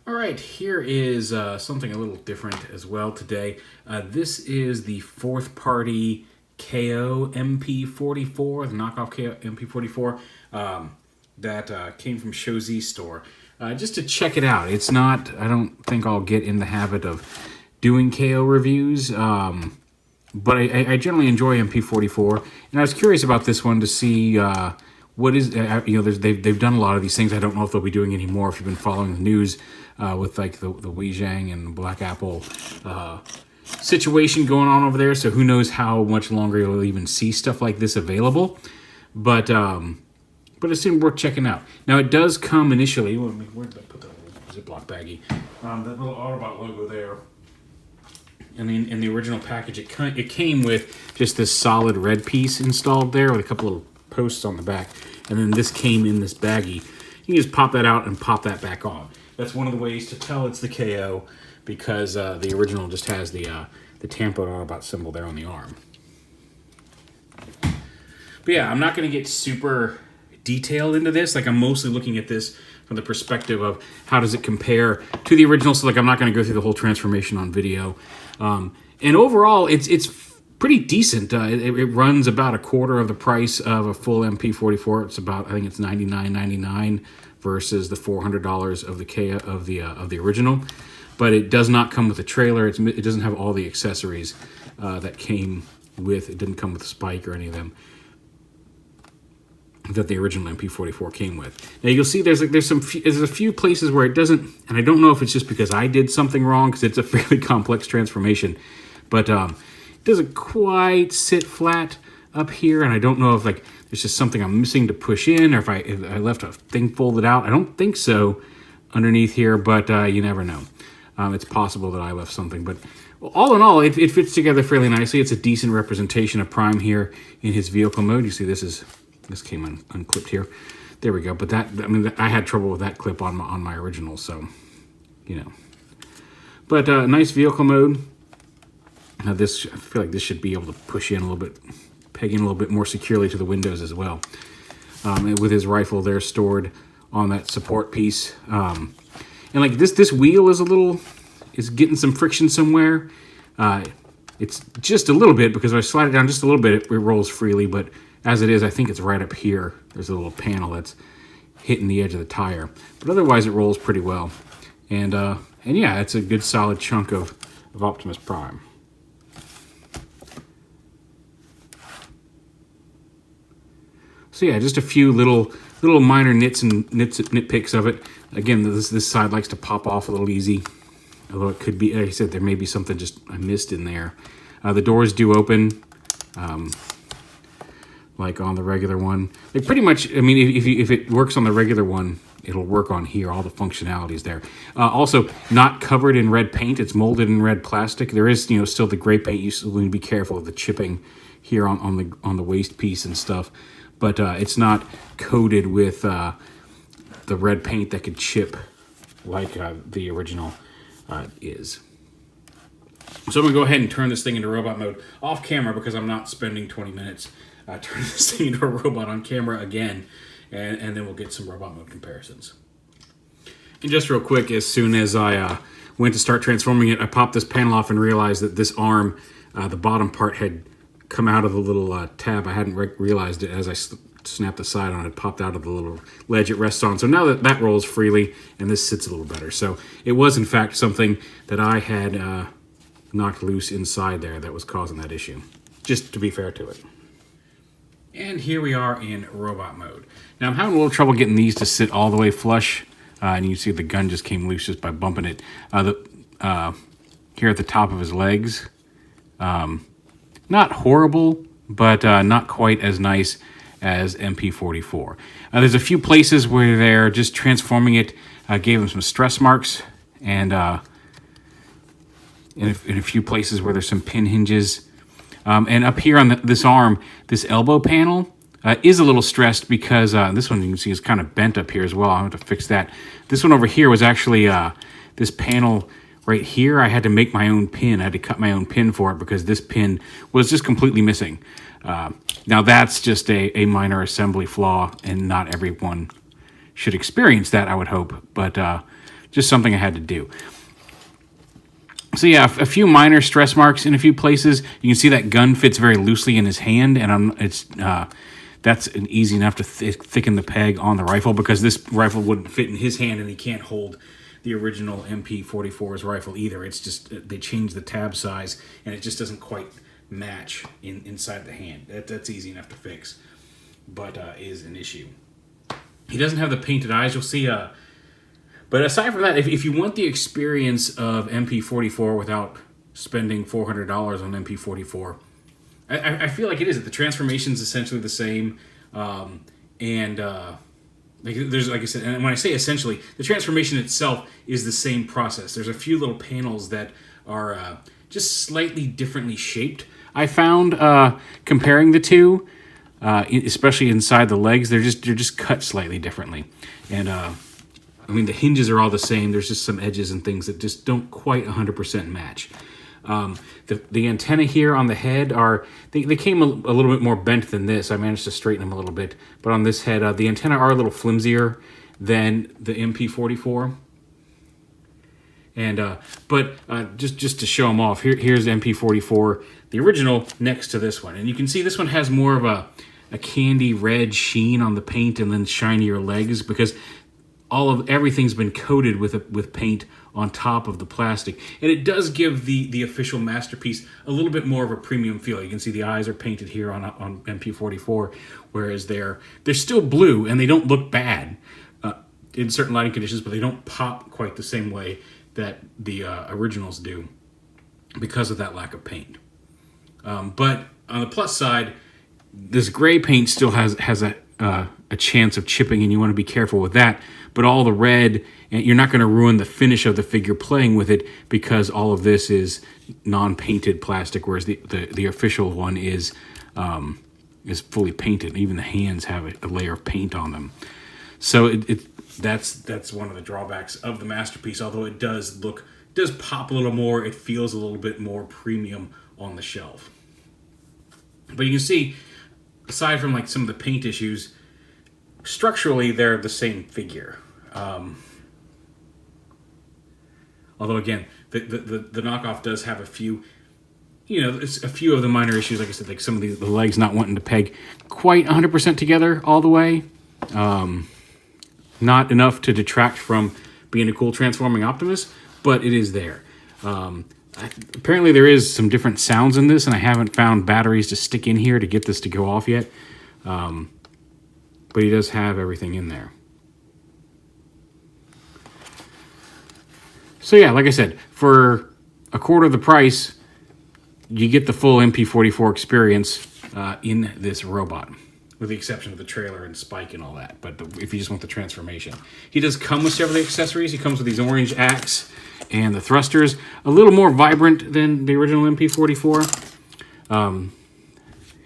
All right, here is something a little different as well today. This is the fourth party KO MP-44, the knockoff KO MP-44 that came from Show Z store. Just to check it out. It's not, I don't think I'll get in the habit of doing KO reviews, but I generally enjoy MP-44. And I was curious about this one to see what is, they've done a lot of these things. I don't know if they'll be doing any more if you've been following the news with like the Weijang and Black Apple situation going on over there. So who knows how much longer you'll even see stuff like this available. But it seemed worth checking out. Now it does come initially. Where did I put that Ziploc baggie? That little Autobot logo there. In the original package, it came with just this solid red piece installed there with a couple of posts on the back, and then this came in this baggie. You can just pop that out and pop that back on. That's one of the ways to tell it's the KO, because the original just has the Tampa Autobot symbol there on the arm. But yeah, I'm not going to get super detailed into this. Like, I'm mostly looking at this from the perspective of how does it compare to the original. So like, I'm not going to go through the whole transformation on video. And overall, it's pretty decent. It runs about a quarter of the price of a full MP-44. It's about, I think it's $99.99 versus the $400 of the original. But it does not come with a trailer. It doesn't have all the accessories that came with. It didn't come with a spike or any of them that the original MP-44 came with. Now you'll see there's a few places where it doesn't, and I don't know if it's just because I did something wrong, because it's a fairly complex transformation, but it doesn't quite sit flat up here, and I don't know if like there's just something I'm missing to push in, or if I left a thing folded out. I don't think so underneath here, but you never know. It's possible that I left something, but all in all, it fits together fairly nicely. It's a decent representation of Prime here in his vehicle mode. You see this came unclipped here. There we go. But I had trouble with that clip on my original, so, you know. But nice vehicle mode. Now I feel like this should be able to push in a little bit, peg in a little bit more securely to the windows as well. With his rifle there stored on that support piece. And like this wheel is getting some friction somewhere. It's just a little bit, because if I slide it down just a little bit, it rolls freely, but as it is, I think it's right up here. There's a little panel that's hitting the edge of the tire. But otherwise, it rolls pretty well. And yeah, it's a good solid chunk of Optimus Prime. So yeah, just a few little minor nitpicks of it. Again, this side likes to pop off a little easy. Although it could be, like I said, there may be something just I missed in there. The doors do open. Like on the regular one. Like pretty much, I mean, if it works on the regular one, it'll work on here. All the functionalities there. Also, not covered in red paint. It's molded in red plastic. There is, still the gray paint. You still need to be careful of the chipping here on the waist piece and stuff. But it's not coated with the red paint that could chip like the original is. So I'm going to go ahead and turn this thing into robot mode off camera, because I'm not spending 20 minutes turning this thing into a robot on camera again, and then we'll get some robot mode comparisons. And just real quick, as soon as I went to start transforming it, I popped this panel off and realized that this arm, the bottom part, had come out of the little tab. I hadn't realized it as I snapped the side on it. It popped out of the little ledge it rests on. So now that rolls freely, and this sits a little better. So it was, in fact, something that I had knocked loose inside there that was causing that issue, just to be fair to it. And here we are in robot mode. Now I'm having a little trouble getting these to sit all the way flush. And you see the gun just came loose just by bumping it. Here at the top of his legs. Not horrible, but not quite as nice as MP-44. There's a few places where they're just transforming it. Gave him some stress marks. And in a few places where there's some pin hinges. And up here on this arm, this elbow panel is a little stressed, because this one you can see is kind of bent up here as well. I have to fix that. This one over here was actually this panel right here. I had to make my own pin. I had to cut my own pin for it, because this pin was just completely missing. Now that's just a minor assembly flaw, and not everyone should experience that, I would hope. But just something I had to do. So yeah, a few minor stress marks in a few places. You can see that gun fits very loosely in his hand, and that's easy enough to thicken the peg on the rifle, because this rifle wouldn't fit in his hand, and he can't hold the original MP-44's rifle either. It's just they changed the tab size, and it just doesn't quite match inside the hand. That's easy enough to fix, but is an issue. He doesn't have the painted eyes. You'll see. But aside from that, if you want the experience of MP-44 without spending $400 on MP-44, I feel like it is. The transformation's essentially the same, there's, like I said, and when I say essentially, the transformation itself is the same process. There's a few little panels that are just slightly differently shaped. I found comparing the two, especially inside the legs, they're just cut slightly differently, and I mean, the hinges are all the same. There's just some edges and things that just don't quite 100% match. The antenna here on the head they came a little bit more bent than this. I managed to straighten them a little bit, but on this head, the antenna are a little flimsier than the MP-44. And just to show them off, here's MP-44, the original, next to this one, and you can see this one has more of a candy red sheen on the paint and then shinier legs, because everything's been coated with paint on top of the plastic, and it does give the official Masterpiece a little bit more of a premium feel. You can see the eyes are painted here on MP-44, whereas they're still blue and they don't look bad in certain lighting conditions, but they don't pop quite the same way that the originals do because of that lack of paint. But on the plus side, this gray paint still has a chance of chipping, and you want to be careful with that. But all the red, and you're not going to ruin the finish of the figure playing with it, because all of this is non-painted plastic, whereas the official one is fully painted. Even the hands have a layer of paint on them. So that's one of the drawbacks of the Masterpiece. Although it does pop a little more, it feels a little bit more premium on the shelf. But you can see, aside from like some of the paint issues, structurally they're the same figure. Although again, the knockoff does have a few, it's a few of the minor issues. Like I said, like some of the legs not wanting to peg quite 100% together all the way. Not enough to detract from being a cool transforming Optimus, but it is there. Apparently there is some different sounds in this, and I haven't found batteries to stick in here to get this to go off yet. But he does have everything in there. So yeah, like I said, for a quarter of the price, you get the full MP-44 experience in this robot, with the exception of the trailer and spike and all that. But if you just want the transformation. He does come with several accessories. He comes with these orange axe and the thrusters, a little more vibrant than the original MP-44.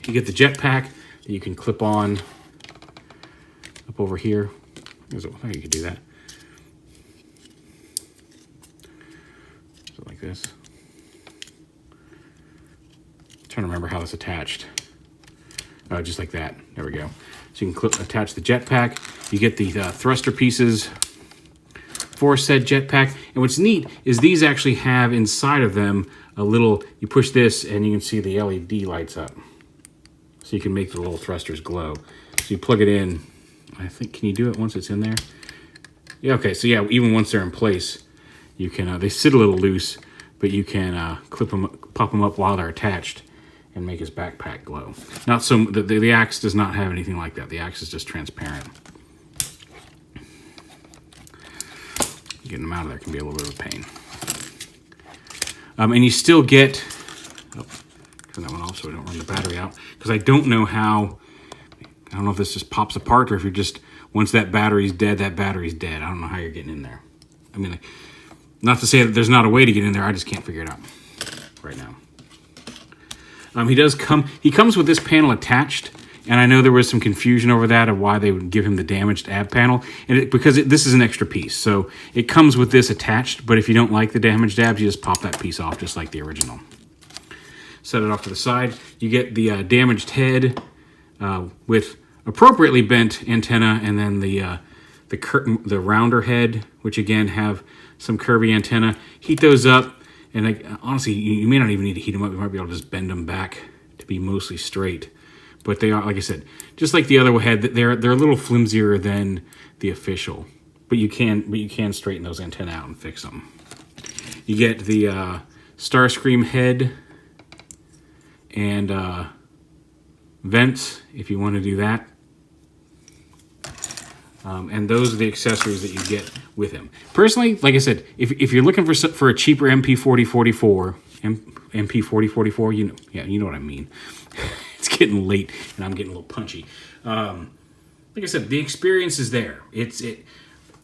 You get the jetpack that you can clip on up over here. I think you could do that. So like this. I'm trying to remember how this attached. Just like that. There we go. So you can attach the jetpack. You get the thruster pieces for said jetpack. And what's neat is these actually have inside of them a little, you push this and you can see the LED lights up. So you can make the little thrusters glow. So you plug it in. I think, can you do it once it's in there? Yeah, okay, so yeah, even once they're in place, you can, they sit a little loose, but you can clip them, pop them up while they're attached and make his backpack glow. Not so, the axe does not have anything like that. The axe is just transparent. Getting them out of there can be a little bit of a pain. And you still get, turn that one off so we don't run the battery out, because I don't know how, I don't know if this just pops apart or if you're just, once that battery's dead, that battery's dead. I don't know how you're getting in there. I mean, not to say that there's not a way to get in there, I just can't figure it out right now. He comes with this panel attached, and I know there was some confusion over that of why they would give him the damaged ab panel, and because this is an extra piece, so it comes with this attached, but if you don't like the damaged abs, you just pop that piece off just like the original. Set it off to the side. You get the damaged head with appropriately bent antenna, and then the the rounder head, which again have some curvy antenna. Heat those up, and honestly, you may not even need to heat them up. You might be able to just bend them back to be mostly straight. But they are, like I said, just like the other head, they're a little flimsier than the official. But you can straighten those antenna out and fix them. You get the Starscream head and vents if you want to do that. And those are the accessories that you get with him. Personally, like I said, if you're looking for a cheaper MP-44, MP-44, you know what I mean. It's getting late and I'm getting a little punchy. Like I said, the experience is there.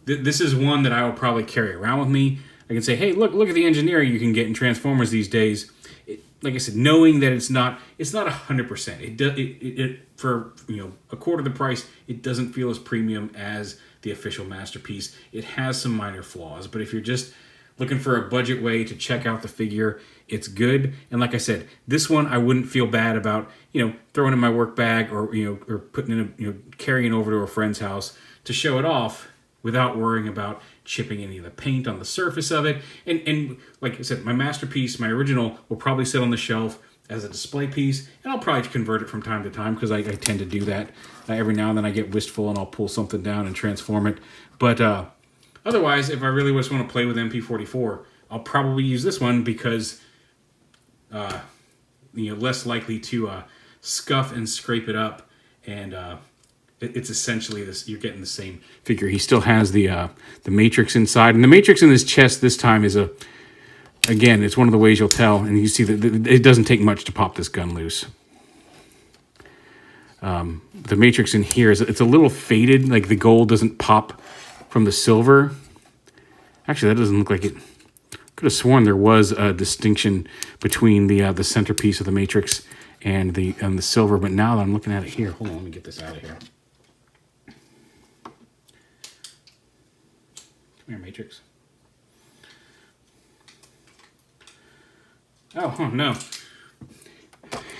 This is one that I will probably carry around with me. I can say, hey, look at the engineering you can get in Transformers these days. Like I said, knowing that it's not 100%. For a quarter of the price, it doesn't feel as premium as the official Masterpiece. It has some minor flaws, but if you're just looking for a budget way to check out the figure, it's good. And like I said, this one I wouldn't feel bad about throwing in my work bag or putting in carrying over to a friend's house to show it off without worrying about chipping any of the paint on the surface of it. And like I said, my Masterpiece, my original, will probably sit on the shelf as a display piece, and I'll probably convert it from time to time because I tend to do that. Every now and then I get wistful and I'll pull something down and transform it. But otherwise, if I really just want to play with MP-44, I'll probably use this one because less likely to scuff and scrape it up, and it's essentially this. You're getting the same figure. He still has the matrix inside, and the matrix in his chest this time is again, it's one of the ways you'll tell, and you see that it doesn't take much to pop this gun loose. The matrix in here it's a little faded, like the gold doesn't pop from the silver. Actually, that doesn't look like it. Could have sworn there was a distinction between the centerpiece of the matrix and the silver, but now that I'm looking at it here, hold on, let me get this out of here. Come here, matrix. Oh no.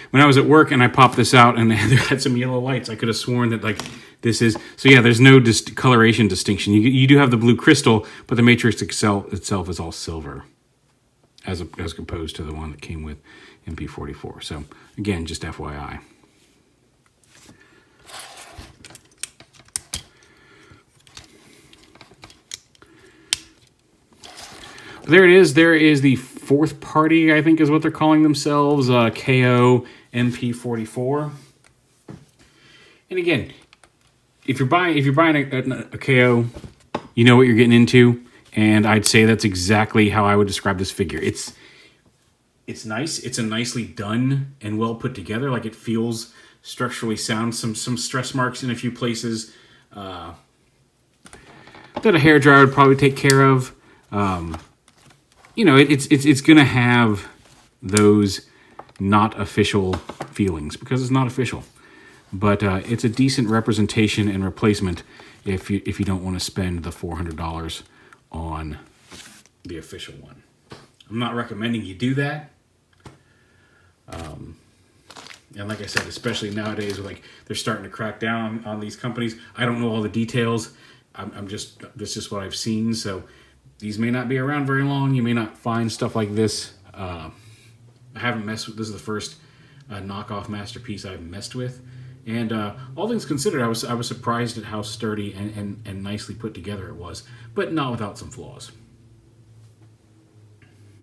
When I was at work and I popped this out and there had some yellow lights, I could have sworn that this is... So yeah, there's no coloration distinction. You do have the blue crystal, but the matrix itself is all silver as opposed to the one that came with MP-44. So again, just FYI. There it is. There is the fourth party, I think is what they're calling themselves, KO MP-44. And again, if you're buying a KO, you know what you're getting into, and I'd say that's exactly how I would describe this figure. It's nice. It's a nicely done and well put together. Like, it feels structurally sound. Some stress marks in a few places that a hairdryer would probably take care of. It's going to have those not official feelings because it's not official. But it's a decent representation and replacement if you don't want to spend the $400 on the official one. I'm not recommending you do that. And like I said, especially nowadays, they're starting to crack down on these companies. I don't know all the details. That's just what I've seen. So these may not be around very long. You may not find stuff like this. I haven't messed with. This is the first knockoff Masterpiece I've messed with. And all things considered, I was surprised at how sturdy and nicely put together it was, but not without some flaws.